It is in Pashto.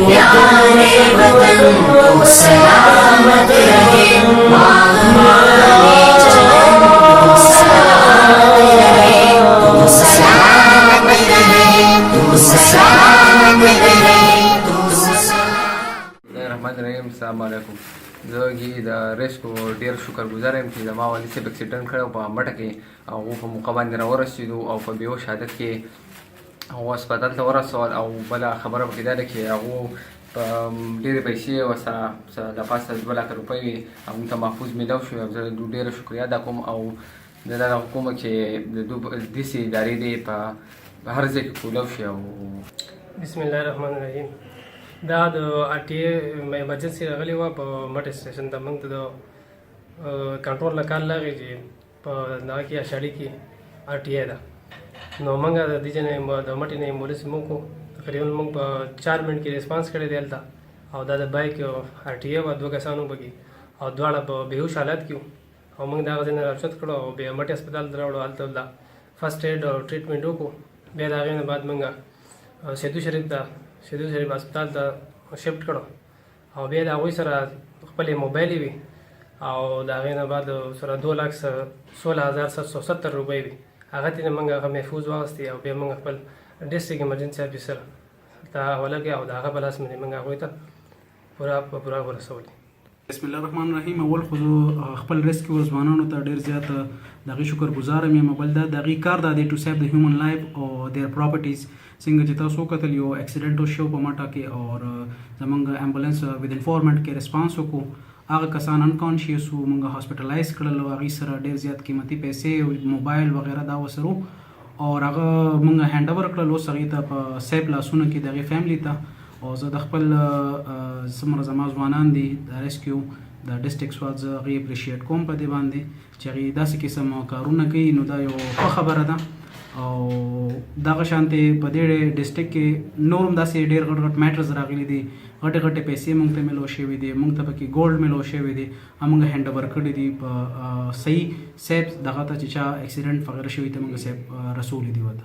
प्यारे वतन को सलामत रहे, अस्सलामुअलैकुम। زه د ریسکو ډېر شکرګزار یم چې زما والد صاحب اکسیډنټ کړی او په مټه کې هغو په موقع باندې راورسېدو او په بېهوش حالت کې هغو هسپتال ته ورسول. او بله خبره پکې دا ده چې هغو په ډېرې پیسې ورسره د پاسه 2 لکه روپۍ وې، هغوی ته محفوظ میلاو شوې او زه ډېره شکریا ادا کوم. او د دا حکومت چې د داسې ادارې دی په هر ځای کې کولاو شي. او بسم الله الرحمن الرحیم. دا د RTA ایمرجنسي راغلی وه په مټ سټیشن ته. موږ ته د کنټرول نه کال راغی چې په دغه کې اشاړي کې RTA ده. نو موږ د دې ځای نه د مټې نه ایمبولنس موږ کو تقریبا موږ په 4 منټ کې ریسپانس کړی دی هلته. او دا د بایک RTA وه، 2 کسانو پکې او دواړه په بېهوش حالت کې وو. او موږ د هغه ځای نه راوچت کړو او بیا مټې هسپتال ته راوړو. هلته د فرسټ ایډ او ټریټمنټ وکړو. بیا د هغې نه بعد موږ سیدو شریف هسپتال ته شفټ کړو. او بیا د هغوی سره خپلې موبایلې وي او د هغې نه بعد سره 2,16,770 روپۍ وي. هغه ته نه موږ هغه محفوظ واغستې او بیا موږ خپل ډسټرکټ ایمرجنسي افیسر ته حواله کړې او د هغه په لاس باندې موږ هغوی ته پوره ورسولې. بسم الله الرحمن الرحیم. اول خو زه خپل ریسکیو ځوانانو ته ډېر زیات د هغې شکرګزار یم. بل دا د هغې کار دا دی ټو سیو د هیومن لایف او دیر پراپرټیز. څنګه چې تاسو وکتل یو اکسیډنټ وشو په مټه کې او زموږ امبولانس ودین 4 منټ کې ریسپانس وکړو. هغه کسان انکانشیس وو، موږ هاسپټلایز کړل او هغوی سره ډېر زیات قیمتي پیسې موبایل وغیره دا ورسره او هغه موږ هینډ اوور کړل. اوس هغې ته په سیف لاسونه کې د هغې فیملي ته. او زه د خپل څومره زما ځوانان دي د ریسکیو د ډسټرکټ سواد زه هغې اپریشیټ کوم په دې باندې چې هغې داسې قسم کارونه کوي. نو دا یو ښه خبره ده. او دغه شانتې په دې ډسټرکټ کې نور هم داسې ډېر غټ میټرز راغلي دي. غټې پیسې موږ ته میلاو شوي دي، موږ ته پکې ګولډ میلاو شوی دی. موږ هینډ اوور کړي دي په صحیح سیف دغه ته چې چا اکسیډنټ وغیره شوي ته موږ سیف رسولي دي ورته.